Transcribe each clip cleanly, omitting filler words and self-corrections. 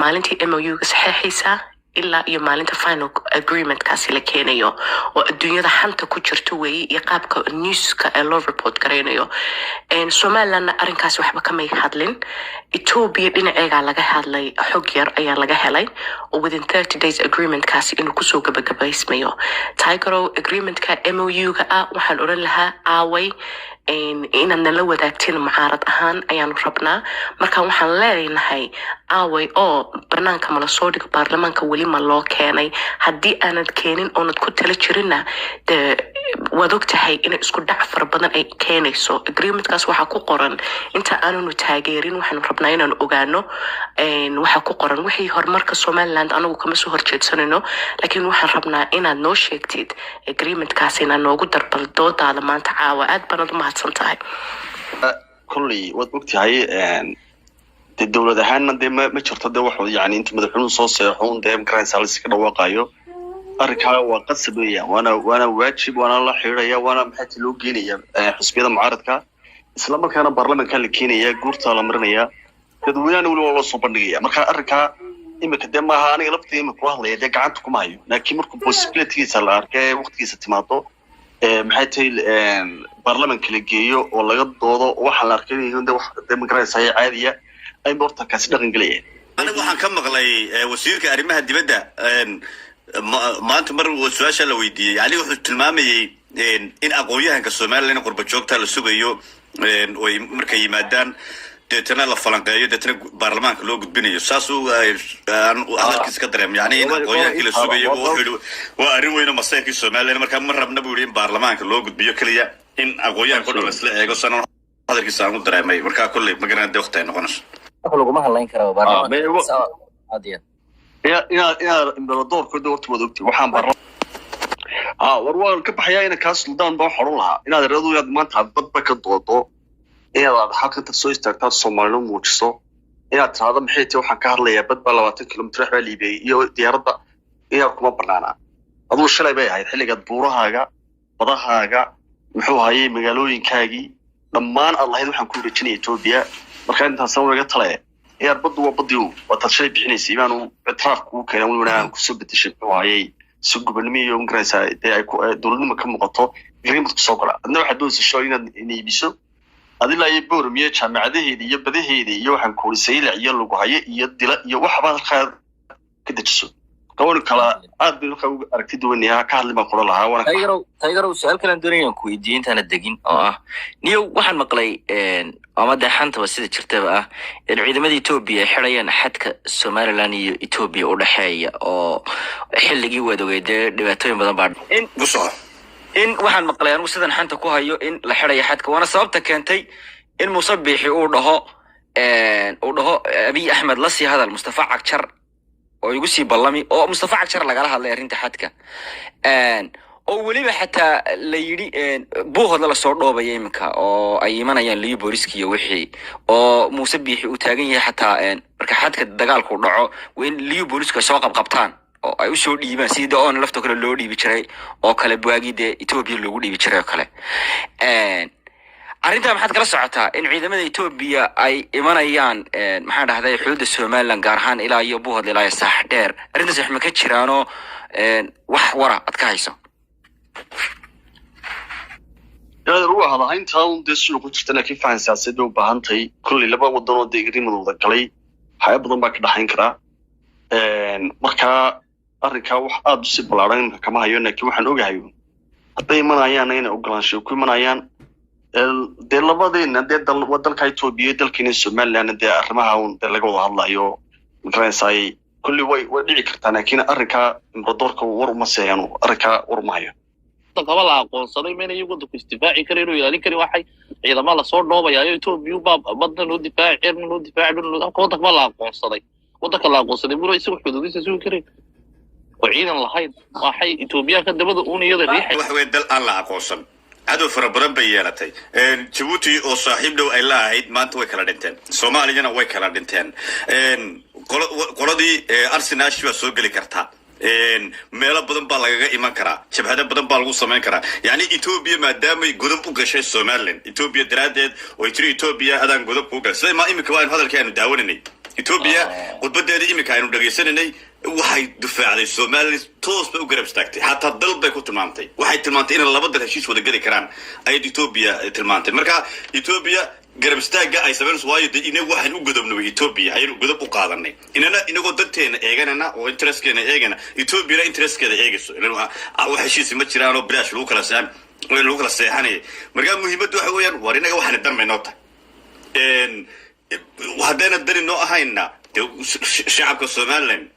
maalintii MOU-ga saxeexaysaa ilaa iyo maalinta final agreement-kaasi la keenayo oo adduunyada xanta ku jirto weeye iyo qaabka newska ee loo report gareynayo Somaliland arrinkaas waxba kamay hadlin Ethiopia dhinaceega laga hadlay xog yar ayaa laga helay oo within 30 days agreement-kaasi inuu kusoo gabagabaysmayo Tigero agreement-ka MOU-ga waxaan oran lahaa aaway inaan nala wadaagtin mucaarad ahaan ayaan rabnaa marka waxaan leeyahay aaway oo barnaamijka mala soo dhigo baarlamaanka wali ma loo keenay haddii aanad keenin oo nad ku tala jirina waad ogtahay in isku dhac far badan ay keenayso agreement-kaas waxa ku qoran inta aanu taageerin waxaan rabnaa inaan ogaano waxa ku qoran wixii horumarka Somaliland anagu kama soo horjeedsanayno laakiin waxaan rabnaa inaad noo sheegtid agreement-kaas inaan noogu darbal doodaada maanta caawa aad baan u mahadsantahay kulli wad ogtahay الدولة هانا دي ما شرط ده واحد يعني أنت مدحون صوص يحون ده مكان سالس كده واقعيه أركها وقصبية وأنا واجب وأنا الله حيرية وأنا محتاج له جينية حسبي هذا معارضك إسلام كان برلمان كان لكينية جورت على مرنية تدوينا ولا والله صوبنية مركها أركها إما كده ما هاني لبتي إما كواهلا يدي قعدتكم هايو لكن مركب possibilities على أركها وقت كيس تماطو محتاج برلمان كلجيو ولا قد واحد أركيني هون ده مكان سيء عادية أي بورتا كاسدر إنجليزي. أنا waxaan ka maqlay wasiirka arrimaha dibadda maanta mar uu su'aasha la weydiiyay yani wuxuu tilmaamayay in aqoonyahanka Soomaaliland qurba joogta la sugayo oo markay yimaadaan deetana la falanqeeyo deetana baarlamaanka loo gudbinayo saas uu hadalkiisa ka dareemay yani in aqoonyahanka la sugayo waa arrin weyn oo masayrka Soomaaliland marka ma rabna buu in baarlamaanka loo gudbiyo kaliya in aqoonyahanka dhan isla eego sanan hadalkiisa aan u dareemay marka kulli ma garanay waqti ay noqonayso لغuma hadlayn karo baarlamaanka adiyan يا الدور كده وقت بدوكتي وحان برا وروان كبحيا إن كاس لدان بحرولها إن هذا الرضو يد ما تعبد بكدوتو إن هذا حق تسوي استرتاد صومالو موجسو إن هذا محيتي وحن كهرلي يبد بلواتن كيلومتر حوالي بي يو ديارة إن كم برنانا أظن الشلي بي هاي حلقة بورها هاجا بضها هاجا محوها هاي مقالوين كاجي لما الله يدو حن كل رجني توبيا مركان تصور قتله يا بدو وبديو وتشري بحنيس إيمانه اعتراف كنا ونحن كسبت الشيء وعي سوق بالمية يوم كراسة دولنا مكان مقطع غير متصقرة أنا واحد دوس الشوينا إني بيسو هذه لا يبور مية شام عده هذي يبده هذي يوحن كل سيل عيال لقاية يدلا يوحبا الخير كده تسو كون كلا عاد بيلقوا أركيدوا إنها كهل ما قرر لها وأنا تايجرو سؤال كلام دوني كوي دين تانا دقين نيو واحد مقلي أما ده حنت وسيد شرتبه العيدمة إثيوبيا حريان حتى Somaliland إثيوبيا ولا حية أو حل جوا دويدة دواتين بدن بعد إن بصوا إن واحد مقلي أنا وسيد حنت كوهايو إن لحرية حتى وأنا صابت كنتي إن مصبح يقوله أبي أحمد لسي هذا المصطفى عكشر ويقولي بالله أو مصطفى عكشر لقالها الله يرين تحتك oo waliba xataa la yiri buuhooda la soo dhoobay iminka oo ay imanayaan liyo booliska iyo wixii oo Muuse Biixi uu taagan yahay xataa marka xadka dagaalku dhaco weyn liyo booliska soo qabqabtaan oo ay u soo dhiibaan sidii oo lafto kale loo dhiibi jiray oo kale baagida Ethiopia loogu dhiibi jiray oo kale arrinta maxaad kala socotaa in ciidamada Ethiopia ay imanayaan maxaa dhahday xuduudda Somaliland gaar ahaan ilaa iyo buuhooda ilaa saax dheer arrintaas wax ma ka jiraano wax wara ad ka hayso هذا روح هذا هين تاون دسلو كنت أنا كيف عن سياسة وبهانتي كل لبا ودنا ديجري من الذكري حياة بدون باك دحين كرا مركا أركا وحاد بسيب العرين كما هيونا كي وحن أوجهيون حتى يمن عيان هنا أوجلانشوا كل من عيان ده لبا ده ده ودل كايتو بيدل كنيسة مال لأن ده أرمها ون ده لقوا الله يو مكان ساي كل ويدعي كرتنا كنا أركا مردورك ورما سيانو أركا ورمايو قبل aqoonsaday meen iyagu ku istifaaci kareen oo ilaalin kari waxay ciidamada la soo dhoobayaa Ethiopia badna loo difaacay loo difaacay qodob la aqoonsaday waddanka la aqoonsaday buro isagu xuduudiisa soo kareen oo ciidan lahayd waxay Ethiopia ka dabada uuniyada riixay wax weyn dal aan la aqoonsan عدو فربرن بيالتي جيبوتي أو صاحب دو إلا هيد ما أنتوا كلا دنتين سومالي جنا وين كلا دنتين قلدي أرسنال شو سوق اللي كرتها ميلا بدن بالغا إيمان كرا شبهدا بدن بالغو سمين كرا يعني إثيوبيا ما دام يقدم بوجش سومالين إثيوبيا درادد ويتري إثيوبيا هذا يقدم بوجش زي ما إيمك وين هذا الكائن داونني etoobiya khudbadeedii iminka aynu dhegaysananay waxay difaacday Soomaaliya toos bay u garab istaagtay xataa dal bay ku tilmaantay waxay tilmaantay in laba dal heshiis wada gali karaan ay Ethiopia tilmaantay marka Ethiopia garab istaaga ay sameeyeen waayo inagu waxaan u gudubnay Ethiopia aynu gudub u qaadanay inagoo danteena eeganana oo interestkeena eegana Ethiopia interestkeeda eegayso wax heshiis ma jiraan oo bilaash lagu kala seexanay marka muhiimaddu waxa weeyaan war inaga waxaan dhammaynoo tahay وهذا الدليل نوع هاينا شعب الصومالي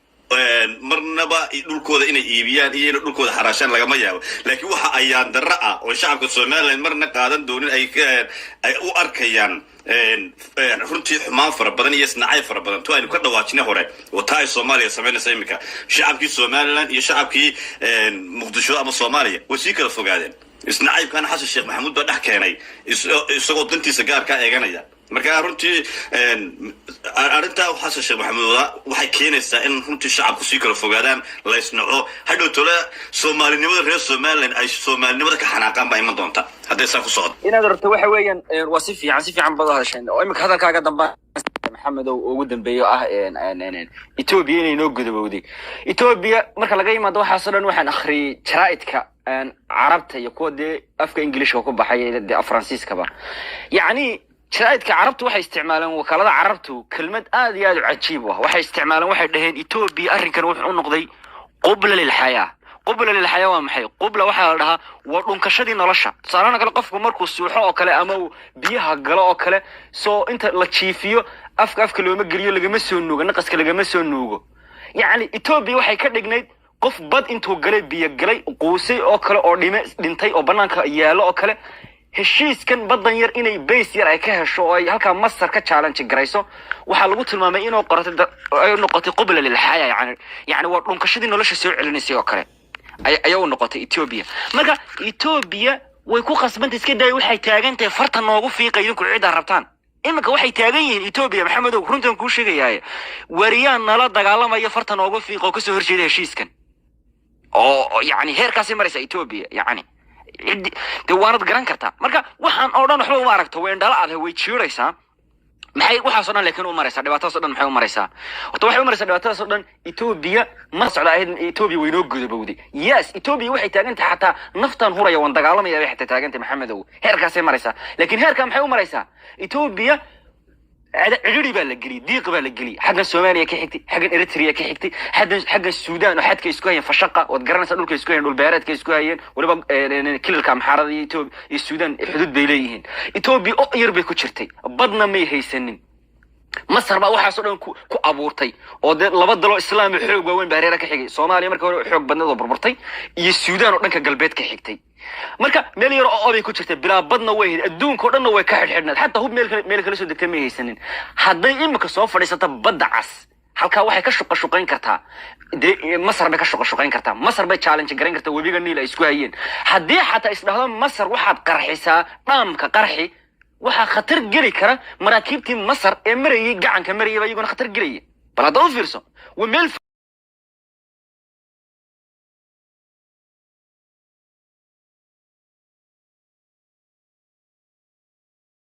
marnaba dhulkooda inay iibiyaan iyo dhulkooda xaraashan laga ma yaabo laakiin waxa ayaan daraa oo shacabka Soomaaliland marna qaadan doonin ay u arkayaan runtii xumaan fara badan iyo isnacay fara badan to aynu ka dhawaajinay hore oo taay Soomaaliya sameynaysa imika shacabkii Soomaaliland iyo shacabkii Muqdisho ama Soomaaliya wasi kala fogaadeen isnacay kan Xasan Sheekh Maxamuud baa dhax keenay isagoo dantiisa gaar ka eeganaya marka runtii arinta Xasan Sheekh Maxamuud waxay keenaysaa in runtii shacabku si kala fogaadaan la isnaco hadhow tole Soomaalinimada reer Soomaaliland ay Soomaalinimada ka xanaaqaan baa iman doonta haddii saa ku socdo inaad rabto waxa weeyaan waa si fiican baad hadashay oo imika hadalkaaga dambe maxamed oo ugu dambeeyo ah Ethiopia inay noo gudubowday Ethiopia marka laga yimaado waxa soo dhan waxaan akhriyay jaraa'idka carabta iyo kuwa afka Ingiriiska ku baxay Faransiiskaba yani jaraa'idka carabtu waxay isticmaalaan wakaalada carabtu kelmad aad iyo aad u cajiib ah waxay isticmaalaan waxay dhaheen Ethiopia arrinkan wuxuu noqday qubla lil hayaa qubla lil hayaa waa maxay qubla waxa la dhahaa waa dhunkashadii nolosha saarana kale qofku markuu suuxo oo kale ama biyaha galo oo kale soo inta la jiifiyo afka looma geliyo lagama soo nuugo naqaska lagama soo nuugo yani Ethiopia waxay ka dhignayd qof bad intuu galay biyo galay quusay oo kale oo dhintay oo banaanka yaalo oo kale heshiiskan badan yar inay base yar ay ka hesho oo ay halka Masar ka challenge garayso waxa lagu tilmaamay inuu qoratay ay noqotay qubla lil hayaa yani waa dhunkashadii nolosha soo celinaysa oo kale ayuu noqotay Ethiopia marka Ethiopia way ku qasbantay iska day waxay taagantahay farta noogu fiiqayn ku ciidan rabtaan imika waxay taagan yihiin Ethiopia maxamedow runtan ku sheegayay wariyaan nala dagaalamaya farta noogu fiiqo ka soo horjeeda heshiiskan oo yani heerkaas maraysa Ethiopia yani waanad garan kartaa marka waxaan oo dhan waxba uma aragto way indhala aad way jiiraysaa maxay waxa soo dhan laakiin u maraysaa dhibaatadaas oo dhan maxay u maraysaa horta waxay u maraysaa dhibaatadaas oo dhan Ethiopia ma socda ahayd Ethiopia way noo gudubowday yes Ethiopia waxay taagan tahay xataa naftan huraya wan dagaalamaya waxay taagan tahay maxamedow heerkaas ay maraysaa laakiin heerka maxay u maraysaa Ethiopia عجري بالجري ديق بالجري حاجة سوماليا كحكتي حاجة إريتريا كحكتي حاجة السودان وحد كيسكوين فشقة وتقرن سألوا كيسكوين والبيارات كيسكوين ولا كل الكام حارة السودان حدود بيليهن إثيوبيا يربي كشرتي بدنا مي هي سنين مصر بقى waxaa soo dhan ku abuurtay oo laba dalo islaami xoog weyn baareera ka xigay Soomaaliya markii hore xoog badnado burburtay iyo Suudaan oo dhanka galbeed ka xigtay marka meel yar oo ay ku jirtay bilaa badna way adduunka oo dhan way ka xidhxidhnaa xataa hub meel kale soo degtay ma haysanin haday imika soo fadhiisata badda cas halka waxay ka shaqayn kartaa Masar bay ka shaqayn kartaa Masar bay challenge garan kartaa webiga Niil ay isku hayeen hadii xataa isdhaahdo Masar waxaad qarxisaa dhaamka qarxi waxa khatar geli kara maraakiibtii Masar ee marayay gacanka marayay iyaguna khatar geliyay bal hada u fiirso wameel